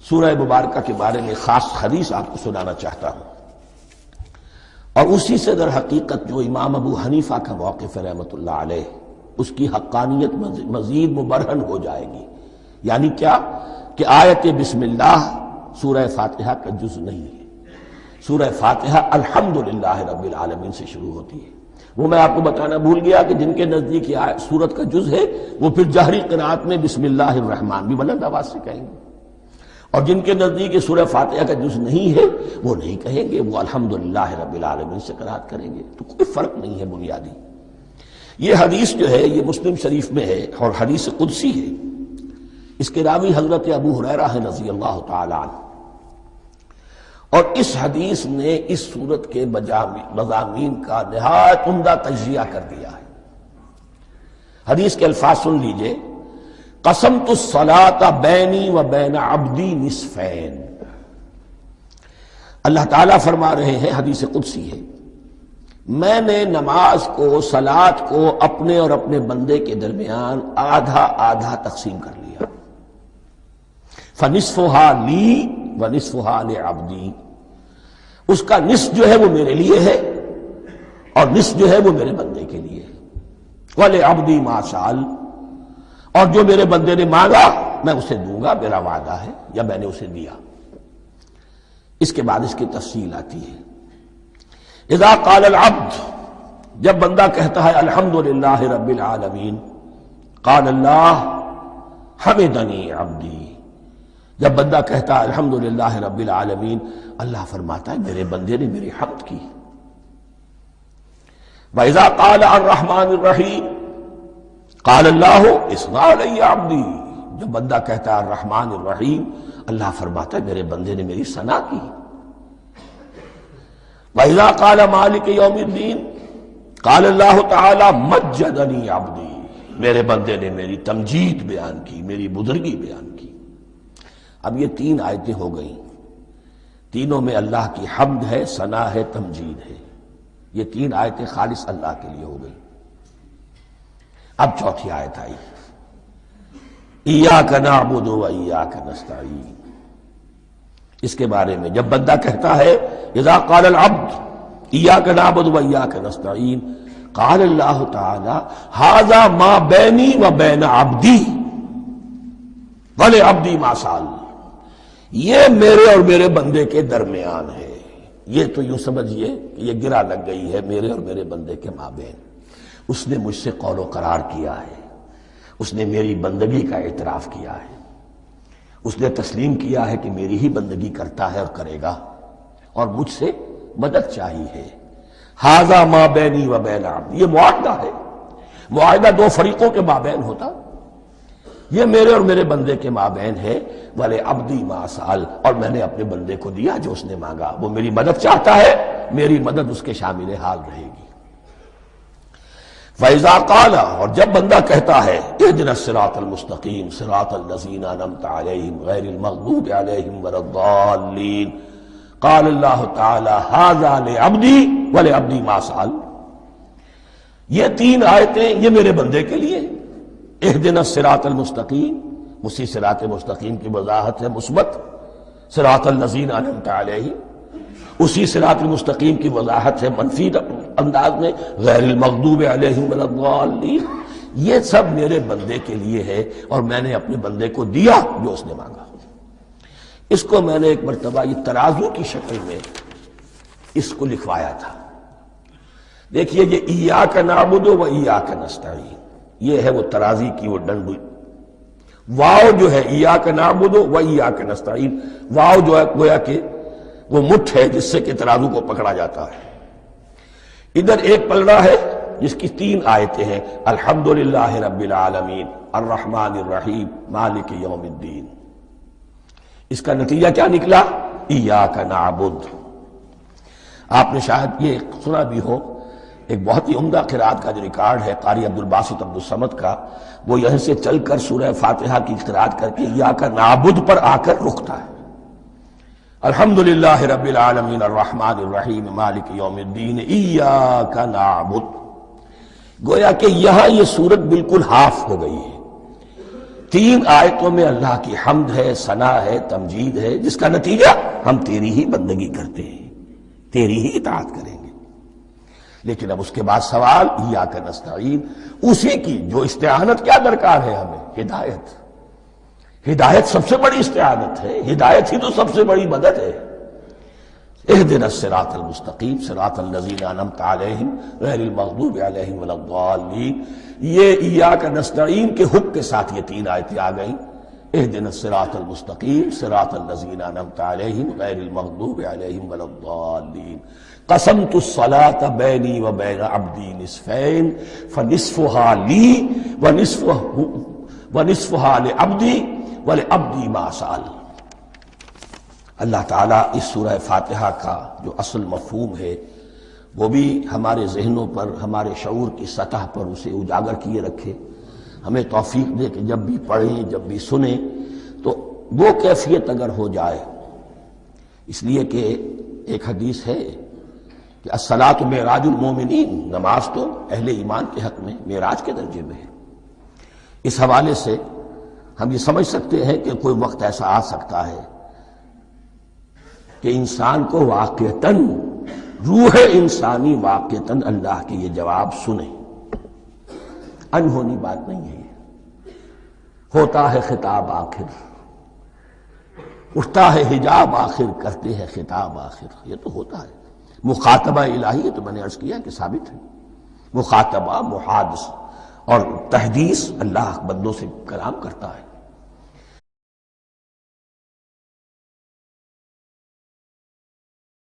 سورہ مبارکہ کے بارے میں خاص حدیث آپ کو سنانا چاہتا ہوں، اور اسی سے در حقیقت جو امام ابو حنیفہ کا موقف ہے رحمۃ اللہ علیہ، اس کی حقانیت مزید مبرہن ہو جائے گی۔ یعنی کیا کہ آیت بسم اللہ سورہ فاتحہ کا جز نہیں ہے۔ سورہ فاتحہ الحمدللہ رب العالمین سے شروع ہوتی ہے۔ وہ میں آپ کو بتانا بھول گیا کہ جن کے نزدیک یہ سورت کا جز ہے وہ پھر جہری قرات میں بسم اللہ الرحمن بھی بلند آواز سے کہیں گے، اور جن کے نزدیک یہ سورہ فاتحہ کا جز نہیں ہے وہ نہیں کہیں گے، وہ الحمدللہ رب العالمین سے قرات کریں گے۔ تو کوئی فرق نہیں ہے بنیادی۔ یہ حدیث جو ہے یہ مسلم شریف میں ہے اور حدیث قدسی ہے۔ اس کے راوی حضرت ابو ہریرہ ہیں رضی اللہ تعالی عنہ، اور اس حدیث نے اس سورت کے مضامین کا نہایت عمدہ تجزیہ کر دیا ہے۔ حدیث کے الفاظ سن لیجئے، قسمت الصلاۃ بینی و بین عبدی نصفین۔ اللہ تعالیٰ فرما رہے ہیں، حدیث قدسی ہے، میں نے نماز کو، صلاۃ کو اپنے اور اپنے بندے کے درمیان آدھا آدھا تقسیم کر لیا۔ فنصفها لی ونصفها لعبدی، اس کا نصف جو ہے وہ میرے لیے ہے اور نصف جو ہے وہ میرے بندے کے لیے ہے۔ ولعبدی ما سأل، اور جو میرے بندے نے مانگا میں اسے دوں گا، میرا وعدہ ہے یا میں نے اسے دیا۔ اس کے بعد اس کی تفصیل آتی ہے، اذا قال العبد، جب بندہ کہتا ہے الحمدللہ رب العالمین، قال اللہ حمدنی عبدی، جب بندہ کہتا ہے الحمدللہ رب العالمین، اللہ فرماتا ہے میرے بندے نے میری حمد کی۔ وَإِذَا قَالَ الرَّحْمَٰنِ الرَّحِيمِ قَالَ اللَّهُ اثْنَىٰ عَلَيَّ عَبْدِي، جب بندہ کہتا ہے الرحمن الرحیم، اللہ فرماتا ہے میرے بندے نے میری ثنا کی۔ وَإِذَا قَالَ مَالِكِ يَوْمِ الدِّينِ قَالَ اللَّهُ تَعَالَىٰ مَجَّدَنِي عَبْدِي، میرے بندے نے میری تمجید بیان کی، میری بزرگی بیان کی۔ اب یہ تین آیتیں ہو گئیں، تینوں میں اللہ کی حمد ہے، ثنا ہے، تمجید ہے۔ یہ تین آیتیں خالص اللہ کے لیے ہو گئی۔ اب چوتھی آیت آئی، ایاک نعبد و ایاک نستعین۔ اس کے بارے میں جب بندہ کہتا ہے اذا قال العبد ایاک نعبد و ایاک نستعین، قال اللہ تعالی ھذا ما بینی و بین عبدی ولعبدی ما سأل، یہ میرے اور میرے بندے کے درمیان ہے۔ یہ تو یوں سمجھیے کہ یہ گرہ لگ گئی ہے میرے اور میرے بندے کے مابین۔ اس نے مجھ سے قول و قرار کیا ہے، اس نے میری بندگی کا اعتراف کیا ہے، اس نے تسلیم کیا ہے کہ میری ہی بندگی کرتا ہے اور کرے گا، اور مجھ سے مدد چاہیے ہے۔ ھذا ما بینی و بین عبدی، یہ معاہدہ ہے، معاہدہ دو فریقوں کے مابین ہوتا، یہ میرے اور میرے بندے کے مابین ہے۔ وَلِعَبْدِي مَا سَأَلَ، اور میں نے اپنے بندے کو دیا جو اس نے مانگا، وہ میری مدد چاہتا ہے، میری مدد اس کے شامل حال رہے گی۔ فَإِذَا قَالَ، اور جب بندہ کہتا ہے اهْدِنَا الصِّرَاطَ الْمُسْتَقِيمَ صِرَاطَ الَّذِينَ أَنْعَمْتَ عَلَيْهِمْ غَيْرِ الْمَغْضُوبِ عَلَيْهِمْ وَلَا الضَّالِّينَ، قَالَ اللَّهُ تَعَالَى هَذَا لِعَبْدِي وَلِعَبْدِي مَا سَأَلَ، یہ تین آیتیں یہ میرے بندے کے لیے، اهْدِنَا الصِّرَاطَ الْمُسْتَقِيمَ، اسی صراط مستقیم کی وضاحت ہے مثبت، صراط الذین انعمت علیہم، اسی صراط المستقیم کی وضاحت ہے منفی انداز میں، غیر المغضوب علیہم ولا الضالین۔ یہ سب میرے بندے کے لیے ہے اور میں نے اپنے بندے کو دیا جو اس نے مانگا۔ اس کو میں نے ایک مرتبہ یہ ترازو کی شکل میں اس کو لکھوایا تھا۔ دیکھیے یہ ایاک نعبد و ایاک نستعین، یہ ہے وہ ترازی کی وہ ڈنڈ، واو جو ہے ایاک نعبد و ایاک نستعین، واو جو ہے گویا کہ وہ مٹھ ہے جس سے کہ ترازو کو پکڑا جاتا ہے۔ ادھر ایک پلڑا ہے جس کی تین آیتیں ہیں، الحمدللہ رب العالمین الرحمن الرحیم مالک یوم الدین۔ اس کا نتیجہ کیا نکلا؟ ایاک نعبد۔ آپ نے شاید یہ سنا بھی ہو، ایک بہت ہی عمدہ قرات کا جو ریکارڈ ہے قاری عبدالباسط عبدالصمد کا، وہ یہاں سے چل کر سورہ فاتحہ کی قرات کر کے ایاک نعبد پر آ کر رکتا ہے، الحمدللہ رب العالمین الرحمن الرحیم مالک یوم الدین ایاک نعبد۔ گویا کہ یہاں یہ صورت بالکل ہاف ہو گئی ہے، تین آیتوں میں اللہ کی حمد ہے، ثنا ہے، تمجید ہے، جس کا نتیجہ ہم تیری ہی بندگی کرتے ہیں، تیری ہی اطاعت کریں گے۔ لیکن اب اس کے بعد سوال ایاک نستعین، اسی کی جو استعانت کیا درکار ہے ہمیں؟ ہدایت۔ ہدایت سب سے بڑی استعانت ہے، ہدایت ہی تو سب سے بڑی مدد ہے۔ اہدنا الصراط المستقیم صراط الذین انعمت علیہم غیر المغضوب علیہم ولا الضالین۔ یہ ایاک نستعین کے حکم کے ساتھ یہ تین آیتیں آ گئیں۔ اہدنا الصراط المستقیم صراط الذین انعمت علیہم غیر المغضوب علیہم ولا الضالین۔ قسمت الصلاة بینی و بین عبدی نصفین فنصفها لی ونصفها لعبدی ولعبدی ما سأل۔ اللہ تعالیٰ اس سورہ فاتحہ کا جو اصل مفہوم ہے وہ بھی ہمارے ذہنوں پر، ہمارے شعور کی سطح پر اسے اجاگر کیے رکھے، ہمیں توفیق دے کہ جب بھی پڑھیں، جب بھی سنیں تو وہ کیفیت اگر ہو جائے۔ اس لیے کہ ایک حدیث ہے کہ الصلاۃ معراج المومنین، نماز تو اہل ایمان کے حق میں معراج کے درجے میں ہے۔ اس حوالے سے ہم یہ سمجھ سکتے ہیں کہ کوئی وقت ایسا آ سکتا ہے کہ انسان کو واقعتاً، روح انسانی واقعتاً اللہ کے یہ جواب سنے۔ انہونی بات نہیں ہے یہ، ہوتا ہے خطاب آخر، اٹھتا ہے حجاب آخر، کرتے ہیں خطاب آخر، یہ تو ہوتا ہے۔ مخاطبہ الہی، یہ تو میں نے عرض کیا کہ ثابت ہے، مخاطبہ، محادث اور تحدیث، اللہ بندوں سے کلام کرتا ہے۔